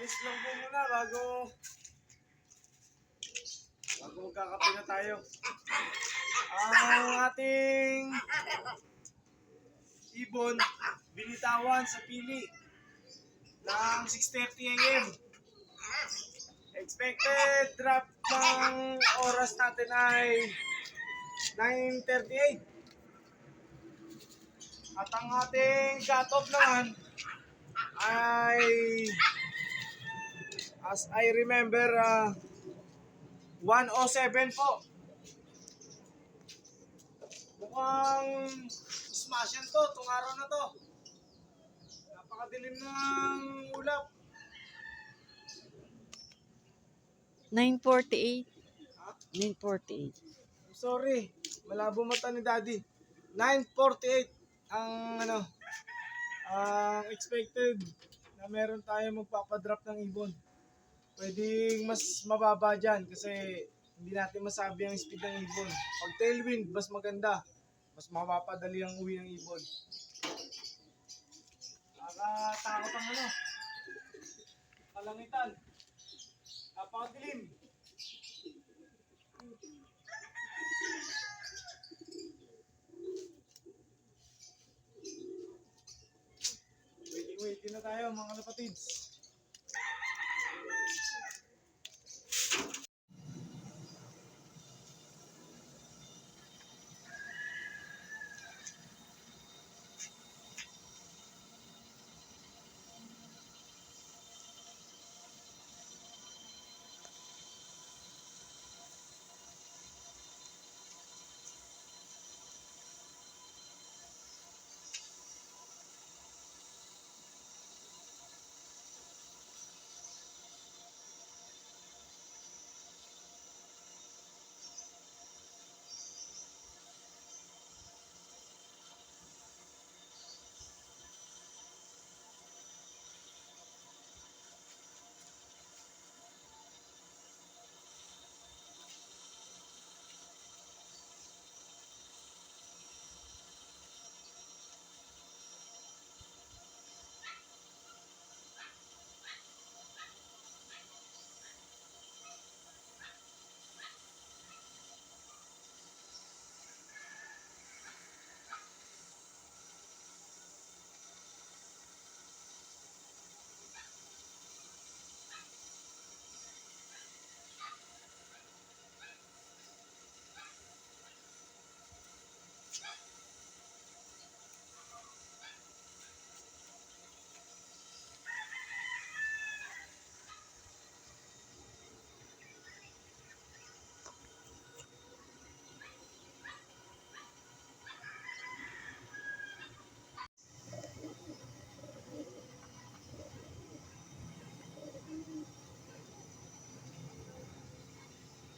Alis lang po muna bago magkakape na tayo. Ang ating ibon binitawan sa pili ng 6:30 AM. Expected drop ng oras natin ay 9:38. At ang ating cut-off naman ay, as I remember, 1:07 po. Mukhang smash yan to, itong araw na to. Napakadilim ng ulap. 9:48. Ha? 9:48. Sorry, malabo mata ni Daddy. 9:48 ang ang expected na meron tayo magpapadrop ng ibon. Pwedeng mas mababa dyan kasi hindi natin masabi ang speed ng ibon. Pag tailwind, mas maganda. Mas mapapadali ang uwi ng ibon. Nakakatakot ang kalangitan. Napakadilim. Waiting na tayo mga kapatids.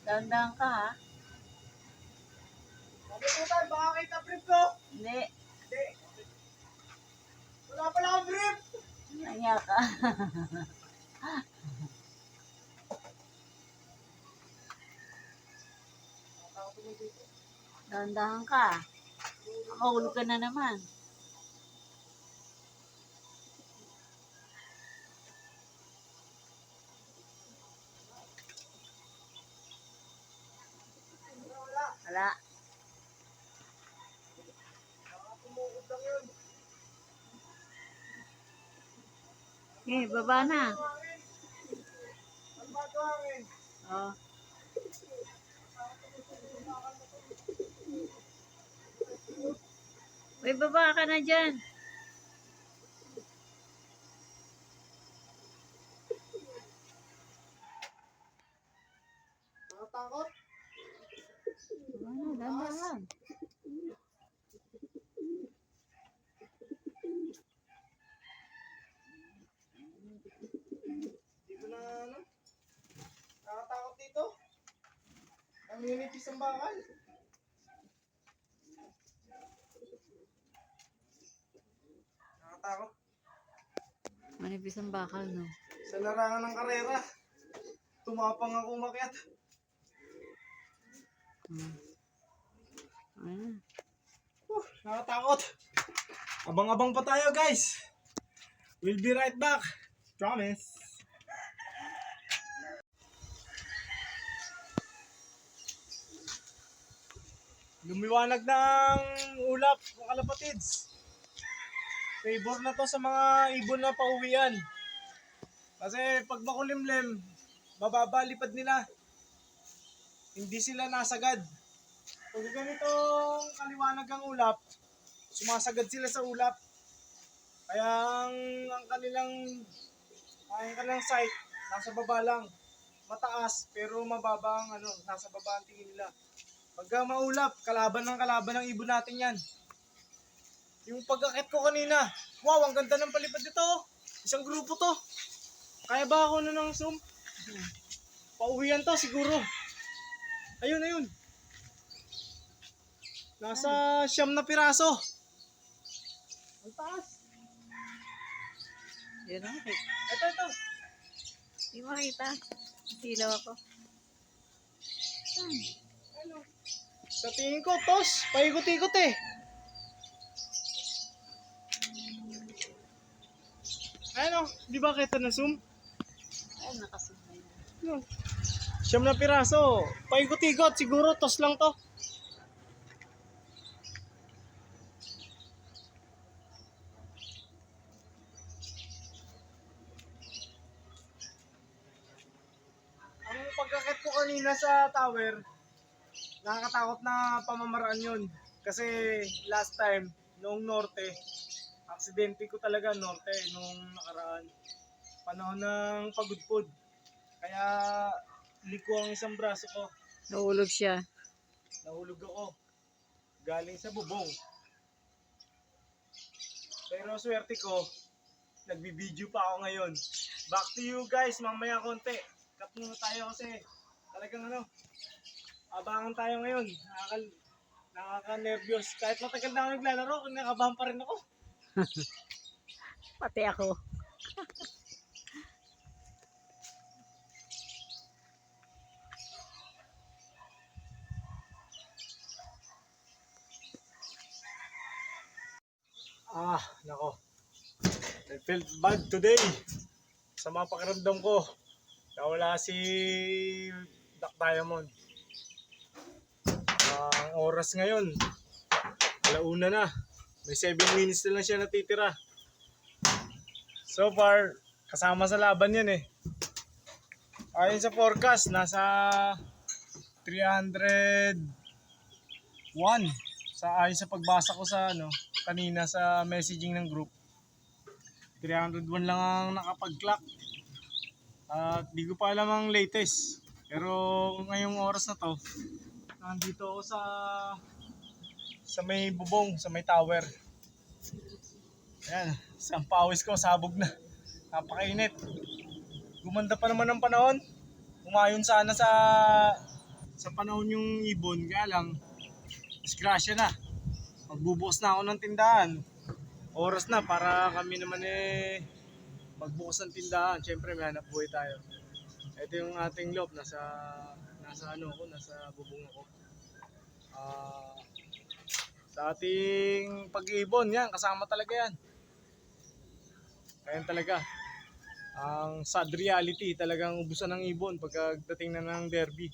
Dahan-dahan ka, ha? Sabi ko tayo, baka kita brief ko. Hindi. Hindi. Wala pala akong brief. Nangya ka. Dahan-dahan ka. Makahulog ka na naman. Wala. Baka tumukod lang yun. Okay, baba na. Hangin. Ano ba ito hangin? Oh. Uy, baba ka na dyan. Nakatakot? Baba na, dahan-dahan. Hindi ko na nakatakot dito. Ang ninipis ang bakal. Nakatakot. Manipis ang bakal, no? Sa larangan ng karera, tumapang ako umakyat. Ayan. Nakatakot. Abang-abang pa tayo guys. We'll be right back. Promise. Lumiwanag ng ulap, mga kalapatids. Favor na to sa mga ibon na pauwian. Kasi pag makulimlim, mababa lipad nila. Hindi sila nasagad. Pag ganitong kaliwanag ang ulap, sumasagad sila sa ulap. Kaya ang kanilang sight, nasa baba lang. Mataas, pero mababa ang nasa baba ang tingin nila. Pagka maulap, kalaban ng ibon natin yan. Yung pag-akit ko kanina, wow, ang ganda ng palipad nito. Isang grupo to. Kaya ba ako na ng zoom? Pauwian to siguro. Ayun, ayun. Nasa 9 na piraso. Ang taas. Yun ang Ito. Hindi makita. Silaw ako. Ano? Sa tingin ko, tos. Paikot-ikot eh. Ano? Di ba kita na zoom? Ay, nakasumay. No. 9 na piraso. Paikot-ikot. Siguro tos lang to. Ang pagkakit ko kanina sa tower, nakakatakot na pamamaraan yun. Kasi last time, noong norte, aksidente ko talaga norte nung nakaraan. Panahon ng pagudpod. Kaya liko ang isang braso ko. Nahulog siya. Nahulog ako. Galing sa bubong. Pero swerte ko, nagbibideo pa ako ngayon. Back to you guys, mamaya konti. Cut muna tayo kasi talagang abangan tayo ngayon. Nakaka-nervyos. Kahit matagal na ako naglalaro, nakabahan pa rin ako. Pati ako. Nako. I felt bad today. Sa mga pakiramdam ko, nawala si Black Diamond. Ang oras ngayon, 1:00 na. May 7 minutes na lang siya natitira. So far, kasama sa laban yan eh. Ayon sa forecast, nasa 301. Ayon sa pagbasa ko sa kanina sa messaging ng group. 301 lang ang nakapag-clock. At di ko pa alam ang latest. Pero ngayong oras na to, nandito ako sa may bubong, sa may tower. Ayan, ang pawis ko, sabog na. Napakainit. Gumanda pa naman ang panahon. Umayon sana sa panahon yung ibon. Kaya lang, disgrasya na. Magbubukas na ako ng tindahan. Oras na para kami naman magbukas ng tindahan. Siyempre may hanap buhay tayo. Ito yung ating loob. Nasa bubong ako. Sa ating pag-iibon, yan, kasama talaga yan. Kaya talaga, ang sad reality, talagang ubusan ng ibon pagdating na ng derby.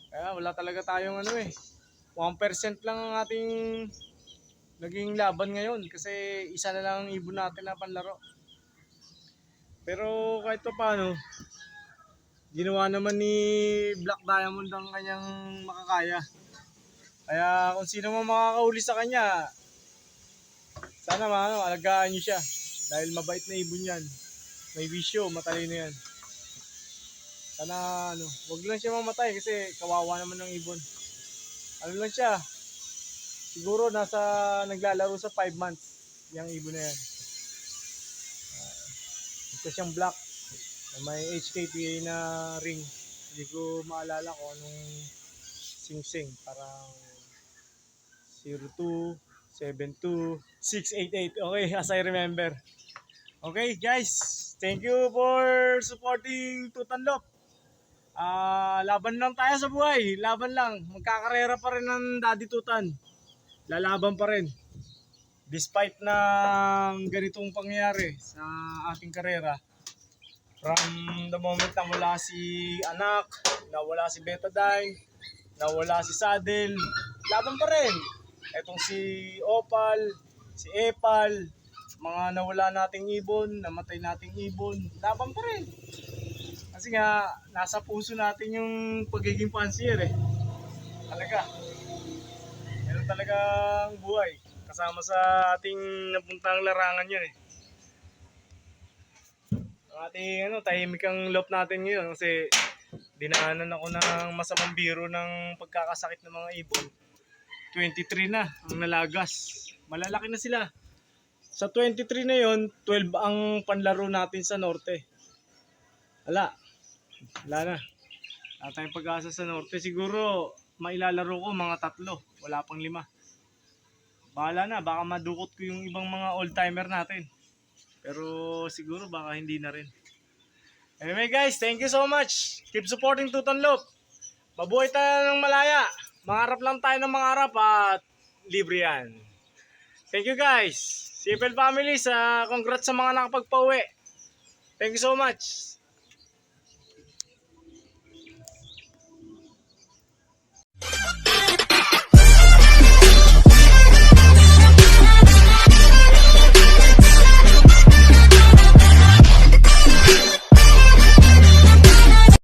Kaya wala talaga tayong 1% lang ang ating naging laban ngayon kasi isa na lang ang ibon natin na panlaro. Pero kahit pa paano, ginawa naman ni Black Diamond ang kanyang makakaya. Kaya kung sino man makakauli sa kanya, sana alagaan nyo siya. Dahil mabait na ibon yan. May bisyo, matalino yan. Sana wag lang siya mamatay kasi kawawa naman ng ibon. Lang siya, siguro naglalaro sa 5 months yung ibon na yan. Ito siyang black. May HKPA na ring. Hindi ko maalala kung anong sing-sing. Parang 0272-688. Okay, as I remember. Okay guys, thank you for supporting Tutanlop. Laban lang tayo sa buhay. Laban lang. Magkakarera pa rin ng Daddy Tutan. Lalaban pa rin. Despite na ganitong pangyayari sa ating karera. From the moment na wala si Anak, nawala si Betadine, nawala si Saddle, laban pa rin. Etong si Opal, si Epal, mga nawala nating ibon, namatay nating ibon, laban pa rin. Kasi nga, nasa puso natin yung pagiging fancier eh. Talaga. Meron talagang buhay. Kasama sa ating napuntang larangan yun eh. Ang ating tahimik ang loob natin ngayon kasi dinaanan ako ng masamang biro ng pagkakasakit ng mga ibon. 23 na ang nalagas. Malalaki na sila. Sa 23 na yon, 12 ang panlaro natin sa norte. Wala na. Wala tayong pag-asa sa norte. Siguro mailalaro ko mga 3. Wala pang 5. Bahala na. Baka madukot ko yung ibang mga old-timer natin. Pero siguro baka hindi na rin. Anyway guys, thank you so much. Keep supporting Tutan Loop. Mabuhay tayo ng malaya. Mangarap lang tayo ng mangarap at libre yan. Thank you guys. CFL family, congrats sa mga nakapagpauwi. Thank you so much.